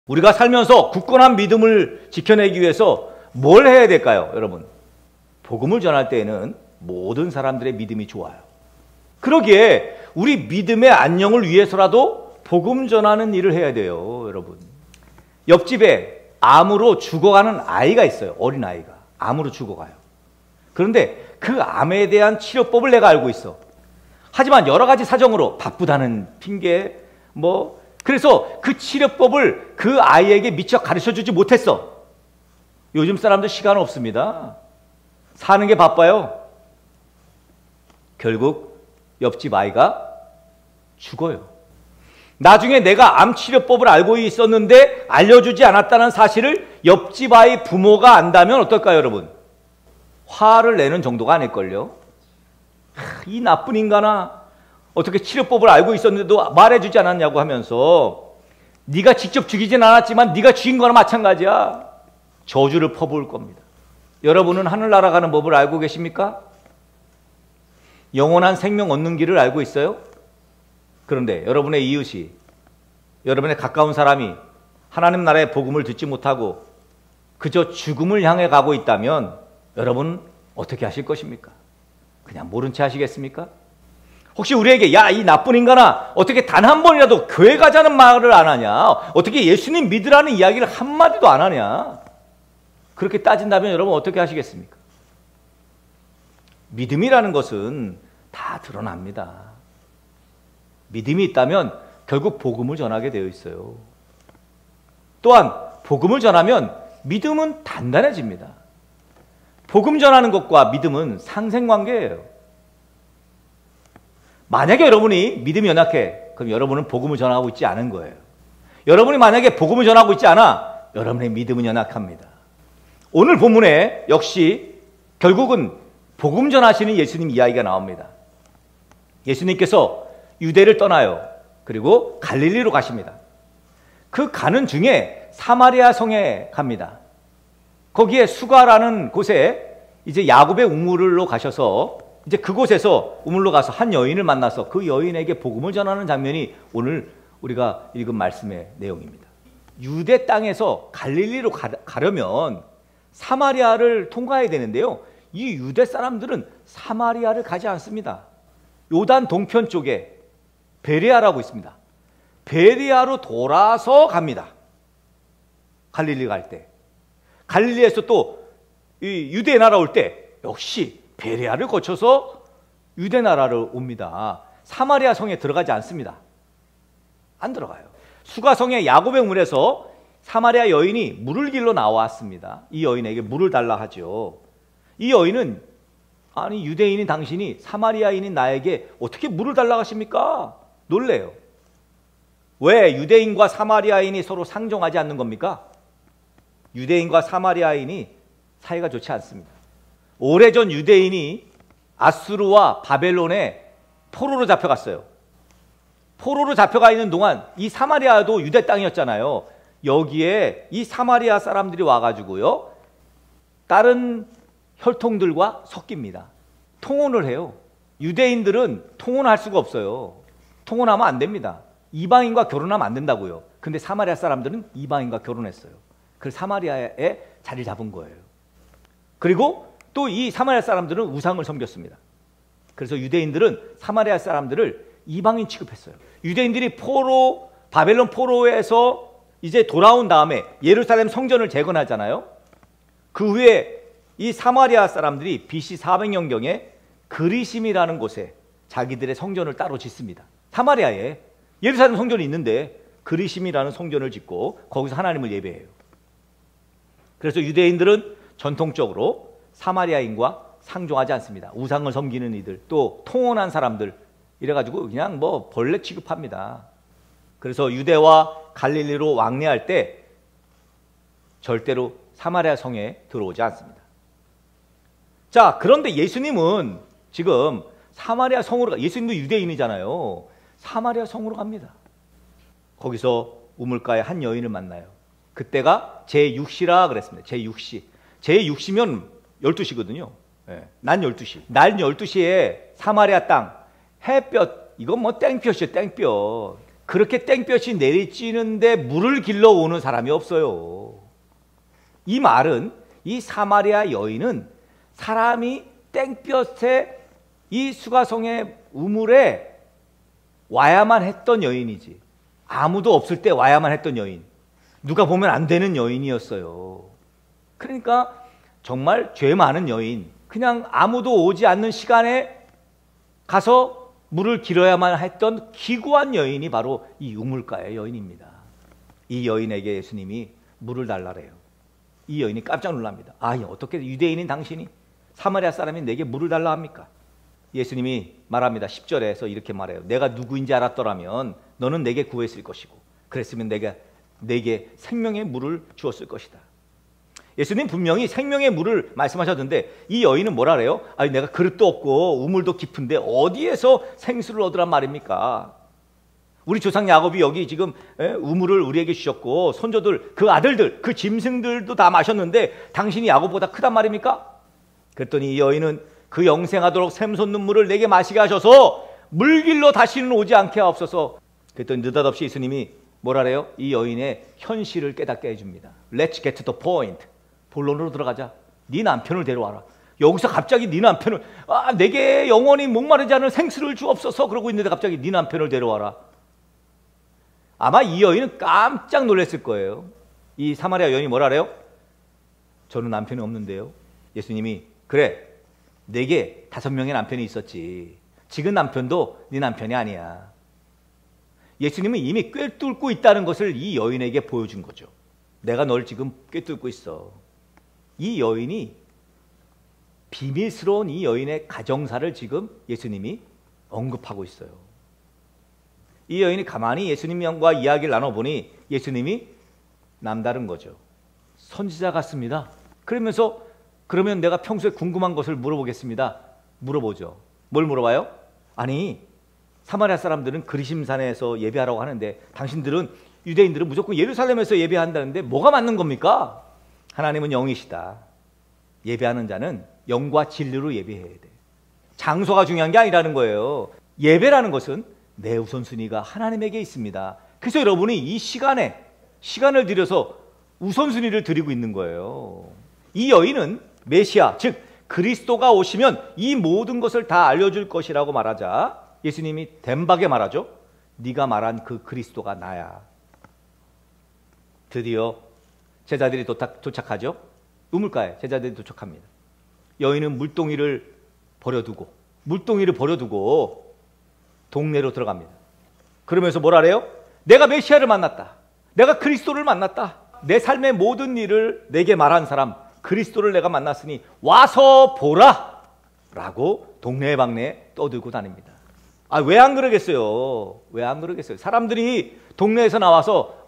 우리가 살면서 굳건한 믿음을 지켜내기 위해서 뭘 해야 될까요, 여러분? 복음을 전할 때에는 모든 사람들의 믿음이 좋아요. 그러기에 우리 믿음의 안녕을 위해서라도 복음 전하는 일을 해야 돼요, 여러분. 옆집에 암으로 죽어가는 아이가 있어요. 어린 아이가 암으로 죽어가요. 그런데 그 암에 대한 치료법을 내가 알고 있어. 하지만 여러 가지 사정으로 바쁘다는 핑계, 그래서 그 치료법을 그 아이에게 미처 가르쳐주지 못했어. 요즘 사람들 시간 없습니다. 사는 게 바빠요. 결국 옆집 아이가 죽어요. 나중에 내가 암 치료법을 알고 있었는데 알려주지 않았다는 사실을 옆집 아이 부모가 안다면 어떨까요, 여러분? 화를 내는 정도가 아닐걸요. 이 나쁜 인간아, 어떻게 치료법을 알고 있었는데도 말해주지 않았냐고 하면서 네가 직접 죽이진 않았지만 네가 죽인 거나 마찬가지야. 저주를 퍼부을 겁니다. 여러분은 하늘나라 가는 법을 알고 계십니까? 영원한 생명 얻는 길을 알고 있어요? 그런데 여러분의 이웃이, 여러분의 가까운 사람이 하나님 나라의 복음을 듣지 못하고 그저 죽음을 향해 가고 있다면 여러분 어떻게 하실 것입니까? 그냥 모른 채 하시겠습니까? 혹시 우리에게 야, 이 나쁜 인간아, 어떻게 단 한 번이라도 교회 가자는 말을 안 하냐? 어떻게 예수님 믿으라는 이야기를 한마디도 안 하냐? 그렇게 따진다면 여러분 어떻게 하시겠습니까? 믿음이라는 것은 다 드러납니다. 믿음이 있다면 결국 복음을 전하게 되어 있어요. 또한 복음을 전하면 믿음은 단단해집니다. 복음 전하는 것과 믿음은 상생관계예요. 만약에 여러분이 믿음이 연약해, 그럼 여러분은 복음을 전하고 있지 않은 거예요. 여러분이 만약에 복음을 전하고 있지 않아, 여러분의 믿음은 연약합니다. 오늘 본문에 역시 결국은 복음 전하시는 예수님 이야기가 나옵니다. 예수님께서 유대를 떠나요. 그리고 갈릴리로 가십니다. 그 가는 중에 사마리아 성에 갑니다. 거기에 수가라는 곳에 이제 야곱의 우물로 가셔서 이제 그곳에서 우물로 가서 한 여인을 만나서 그 여인에게 복음을 전하는 장면이 오늘 우리가 읽은 말씀의 내용입니다. 유대 땅에서 갈릴리로 가려면 사마리아를 통과해야 되는데요. 이 유대 사람들은 사마리아를 가지 않습니다. 요단 동편 쪽에 베레아라고 있습니다. 베레아로 돌아서 갑니다. 갈릴리 갈 때. 갈릴리에서 또 이 유대 나라 올 때 역시 베레아를 거쳐서 유대 나라를 옵니다. 사마리아 성에 들어가지 않습니다. 안 들어가요. 수가성의 야곱의 우물에서 사마리아 여인이 물을 길러 나왔습니다. 이 여인에게 물을 달라 하죠. 이 여인은 아니 유대인인 당신이 사마리아인인 나에게 어떻게 물을 달라 하십니까? 놀래요. 왜 유대인과 사마리아인이 서로 상종하지 않는 겁니까? 유대인과 사마리아인이 사이가 좋지 않습니다. 오래전 유대인이 아수르와 바벨론에 포로로 잡혀갔어요. 포로로 잡혀가 있는 동안 이 사마리아도 유대 땅이었잖아요. 여기에 이 사마리아 사람들이 와가지고요, 다른 혈통들과 섞입니다. 통혼을 해요. 유대인들은 통혼할 수가 없어요. 통혼하면 안 됩니다. 이방인과 결혼하면 안 된다고요. 근데 사마리아 사람들은 이방인과 결혼했어요. 그래서 사마리아에 자리를 잡은 거예요. 그리고 또 이 사마리아 사람들은 우상을 섬겼습니다. 그래서 유대인들은 사마리아 사람들을 이방인 취급했어요. 유대인들이 바벨론 포로에서 이제 돌아온 다음에 예루살렘 성전을 재건하잖아요. 그 후에 이 사마리아 사람들이 BC 400년경에 그리심이라는 곳에 자기들의 성전을 따로 짓습니다. 사마리아에 예루살렘 성전이 있는데 그리심이라는 성전을 짓고 거기서 하나님을 예배해요. 그래서 유대인들은 전통적으로 사마리아인과 상종하지 않습니다. 우상을 섬기는 이들, 또 통혼한 사람들 이래가지고 그냥 벌레 취급합니다. 그래서 유대와 갈릴리로 왕래할 때 절대로 사마리아 성에 들어오지 않습니다. 자, 그런데 예수님은 지금 사마리아 성으로 예수님도 유대인이잖아요. 사마리아 성으로 갑니다. 거기서 우물가에 한 여인을 만나요. 그때가 제6시라 그랬습니다. 제6시. 제6시면 12시거든요. 네, 난 12시. 날 12시에 사마리아 땅 햇볕, 이건 땡볕이에요. 땡볕. 그렇게 땡볕이 내리쬐는데 물을 길러오는 사람이 없어요. 이 말은 이 사마리아 여인은 사람이 땡볕에 이 수가성의 우물에 와야만 했던 여인이지, 아무도 없을 때 와야만 했던 여인, 누가 보면 안 되는 여인이었어요. 그러니까 정말 죄 많은 여인, 그냥 아무도 오지 않는 시간에 가서 물을 길어야만 했던 기구한 여인이 바로 이 우물가의 여인입니다. 이 여인에게 예수님이 물을 달라래요. 이 여인이 깜짝 놀랍니다. 아, 어떻게 유대인인 당신이 사마리아 사람이 내게 물을 달라 합니까? 예수님이 말합니다. 10절에서 이렇게 말해요. 내가 누구인지 알았더라면 너는 내게 구했을 것이고 그랬으면 내가 내게 생명의 물을 주었을 것이다. 예수님 분명히 생명의 물을 말씀하셨는데 이 여인은 뭐라 그래요? 아니, 내가 그릇도 없고 우물도 깊은데 어디에서 생수를 얻으란 말입니까? 우리 조상 야곱이 여기 지금 우물을 우리에게 주셨고 손조들, 그 아들들, 그 짐승들도 다 마셨는데 당신이 야곱보다 크단 말입니까? 그랬더니 이 여인은 그 영생하도록 샘솟는 물을 내게 마시게 하셔서 물길로 다시는 오지 않게 하옵소서. 그랬더니 느닷없이 예수님이 뭐라래요? 이 여인의 현실을 깨닫게 해줍니다. Let's get to the point. 본론으로 들어가자. 네 남편을 데려와라. 여기서 갑자기 네 남편을, 내게 영원히 목마르지 않을 생수를 주옵소서 그러고 있는데 갑자기 네 남편을 데려와라. 아마 이 여인은 깜짝 놀랐을 거예요. 이 사마리아 여인이 뭐라래요? 저는 남편이 없는데요. 예수님이 그래, 내게 5명의 남편이 있었지. 지금 남편도 네 남편이 아니야. 예수님은 이미 꿰뚫고 있다는 것을 이 여인에게 보여준 거죠. 내가 널 지금 꿰뚫고 있어. 이 여인이, 비밀스러운 이 여인의 가정사를 지금 예수님이 언급하고 있어요. 이 여인이 가만히 예수님과 이야기를 나눠보니 예수님이 남다른 거죠. 선지자 같습니다. 그러면서 그러면 내가 평소에 궁금한 것을 물어보겠습니다. 물어보죠. 뭘 물어봐요? 아니, 사마리아 사람들은 그리심산에서 예배하라고 하는데 당신들은, 유대인들은 무조건 예루살렘에서 예배한다는데 뭐가 맞는 겁니까? 하나님은 영이시다. 예배하는 자는 영과 진리로 예배해야 돼. 장소가 중요한 게 아니라는 거예요. 예배라는 것은 내 우선순위가 하나님에게 있습니다. 그래서 여러분이 이 시간을 들여서 우선순위를 드리고 있는 거예요. 이 여인은 메시아, 즉 그리스도가 오시면 이 모든 것을 다 알려줄 것이라고 말하자 예수님이 단박에 말하죠. 네가 말한 그 그리스도가 나야. 드디어 제자들이 도착하죠. 우물가에 제자들이 도착합니다. 여인은 물동이를 버려두고 동네로 들어갑니다. 그러면서 뭐라래요? 내가 메시아를 만났다. 내가 그리스도를 만났다. 내 삶의 모든 일을 내게 말한 사람, 그리스도를 내가 만났으니 와서 보라! 라고 동네방네 떠들고 다닙니다. 왜 안 그러겠어요? 왜 안 그러겠어요? 사람들이 동네에서 나와서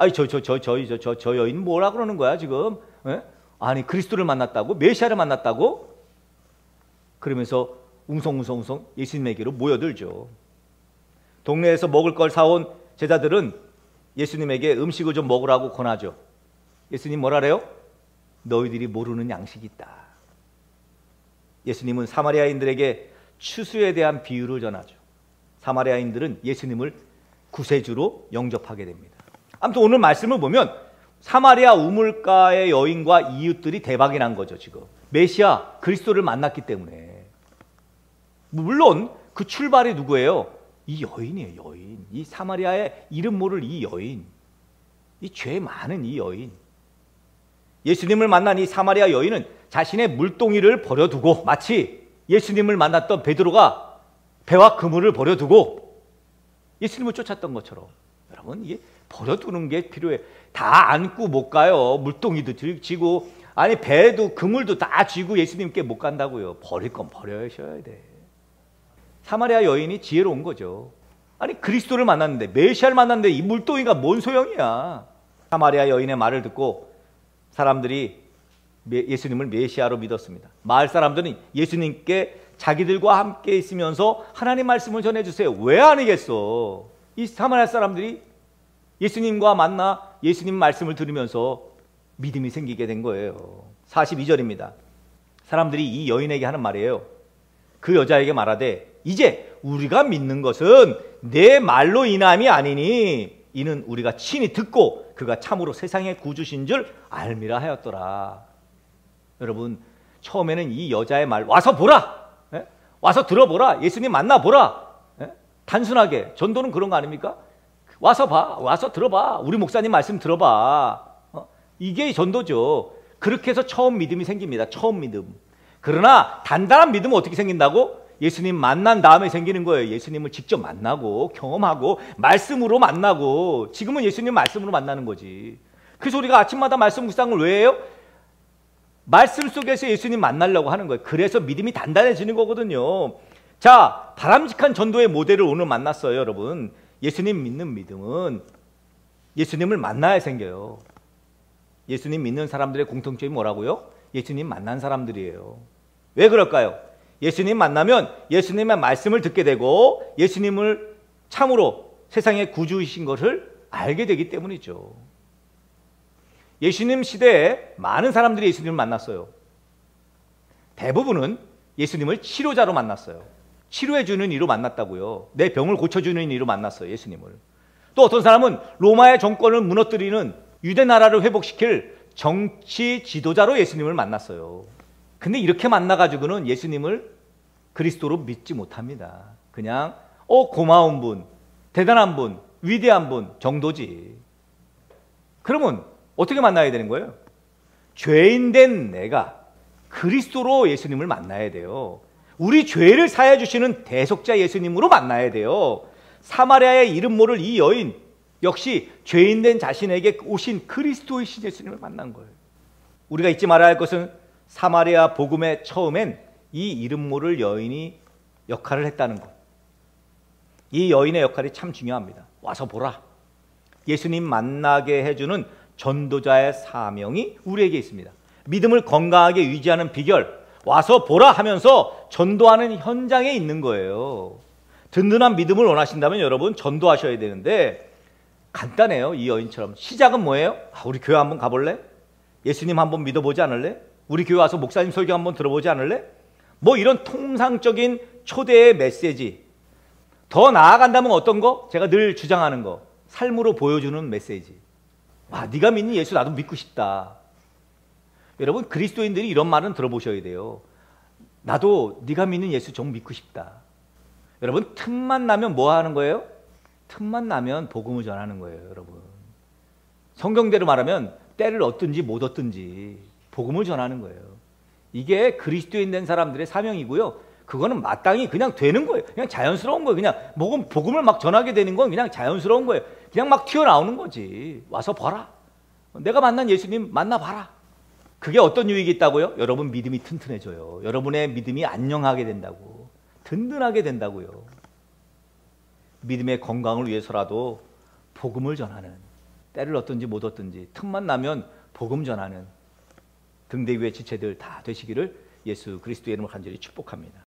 저 여인 뭐라 그러는 거야 지금? 아니, 그리스도를 만났다고? 메시아를 만났다고? 그러면서 웅성웅성 예수님에게로 모여들죠. 동네에서 먹을 걸 사온 제자들은 예수님에게 음식을 좀 먹으라고 권하죠. 예수님 뭐라래요? 너희들이 모르는 양식이 있다. 예수님은 사마리아인들에게 추수에 대한 비유를 전하죠. 사마리아인들은 예수님을 구세주로 영접하게 됩니다. 아무튼 오늘 말씀을 보면 사마리아 우물가의 여인과 이웃들이 대박이 난 거죠. 지금 메시아 그리스도를 만났기 때문에. 물론 그 출발이 누구예요? 이 여인이에요. 여인. 이 사마리아의 이름 모를 이 여인, 이 죄 많은 이 여인. 예수님을 만난 이 사마리아 여인은 자신의 물동이를 버려두고, 마치 예수님을 만났던 베드로가 배와 그물을 버려두고 예수님을 쫓았던 것처럼, 여러분, 이게 버려두는 게 필요해. 다 안고 못 가요. 물동이도 쥐고, 아니 배도 그물도 다 쥐고 예수님께 못 간다고요. 버릴 건 버려셔야 돼. 사마리아 여인이 지혜로운 거죠. 아니, 그리스도를 만났는데, 메시아를 만났는데 이 물동이가 뭔 소용이야. 사마리아 여인의 말을 듣고 사람들이 예수님을 메시아로 믿었습니다. 마을 사람들은 예수님께 자기들과 함께 있으면서 하나님 말씀을 전해주세요. 왜 아니겠어? 이 사마리아 사람들이 예수님과 만나 예수님 말씀을 들으면서 믿음이 생기게 된 거예요. 42절입니다. 사람들이 이 여인에게 하는 말이에요. 그 여자에게 말하되 이제 우리가 믿는 것은 내 말로 인함이 아니니 이는 우리가 친히 듣고 그가 참으로 세상의 구주신 줄 알미라 하였더라. 여러분, 처음에는 이 여자의 말, 와서 보라, 와서 들어보라, 예수님 만나보라, 단순하게. 전도는 그런 거 아닙니까? 와서 봐, 와서 들어봐, 우리 목사님 말씀 들어봐. 이게 전도죠. 그렇게 해서 처음 믿음이 생깁니다. 처음 믿음. 그러나 단단한 믿음은 어떻게 생긴다고? 예수님 만난 다음에 생기는 거예요. 예수님을 직접 만나고 경험하고 말씀으로 만나고. 지금은 예수님 말씀으로 만나는 거지. 그래서 우리가 아침마다 말씀 묵상을 왜 해요? 말씀 속에서 예수님 만나려고 하는 거예요. 그래서 믿음이 단단해지는 거거든요. 자, 바람직한 전도의 모델을 오늘 만났어요, 여러분. 예수님 믿는 믿음은 예수님을 만나야 생겨요. 예수님 믿는 사람들의 공통점이 뭐라고요? 예수님 만난 사람들이에요. 왜 그럴까요? 예수님 만나면 예수님의 말씀을 듣게 되고 예수님을 참으로 세상의 구주이신 것을 알게 되기 때문이죠. 예수님 시대에 많은 사람들이 예수님을 만났어요. 대부분은 예수님을 치료자로 만났어요. 치료해주는 이로 만났다고요. 내 병을 고쳐주는 이로 만났어요, 예수님을. 또 어떤 사람은 로마의 정권을 무너뜨리는 유대 나라를 회복시킬 정치 지도자로 예수님을 만났어요. 근데 이렇게 만나가지고는 예수님을 그리스도로 믿지 못합니다. 그냥 고마운 분, 대단한 분, 위대한 분 정도지. 그러면 어떻게 만나야 되는 거예요? 죄인된 내가 그리스도로 예수님을 만나야 돼요. 우리 죄를 사해 주시는 대속자 예수님으로 만나야 돼요. 사마리아의 이름 모를 이 여인 역시 죄인된 자신에게 오신 그리스도이신 예수님을 만난 거예요. 우리가 잊지 말아야 할 것은 사마리아 복음의 처음엔 이 이름 모를 여인이 역할을 했다는 것. 이 여인의 역할이 참 중요합니다. 와서 보라. 예수님 만나게 해주는 전도자의 사명이 우리에게 있습니다. 믿음을 건강하게 유지하는 비결, 와서 보라 하면서 전도하는 현장에 있는 거예요. 든든한 믿음을 원하신다면 여러분 전도하셔야 되는데 간단해요. 이 여인처럼. 시작은 뭐예요? 우리 교회 한번 가볼래? 예수님 한번 믿어보지 않을래? 우리 교회 와서 목사님 설교 한번 들어보지 않을래? 뭐 이런 통상적인 초대의 메시지. 더 나아간다면 어떤 거? 제가 늘 주장하는 거. 삶으로 보여주는 메시지. 네가 믿는 예수 나도 믿고 싶다. 여러분, 그리스도인들이 이런 말은 들어보셔야 돼요. 나도 네가 믿는 예수 좀 믿고 싶다. 여러분, 틈만 나면 뭐 하는 거예요? 틈만 나면 복음을 전하는 거예요, 여러분. 성경대로 말하면 때를 얻든지 못 얻든지 복음을 전하는 거예요. 이게 그리스도인 된 사람들의 사명이고요. 그거는 마땅히 그냥 되는 거예요. 그냥 자연스러운 거예요. 그냥 복음을 막 전하게 되는 건 그냥 자연스러운 거예요. 그냥 막 튀어나오는 거지. 와서 봐라. 내가 만난 예수님 만나봐라. 그게 어떤 유익이 있다고요? 여러분 믿음이 튼튼해져요. 여러분의 믿음이 안녕하게 된다고. 든든하게 된다고요. 믿음의 건강을 위해서라도 복음을 전하는, 때를 얻든지 못 얻든지 틈만 나면 복음 전하는 등대 위의 지체들 다 되시기를 예수 그리스도의 이름으로 간절히 축복합니다.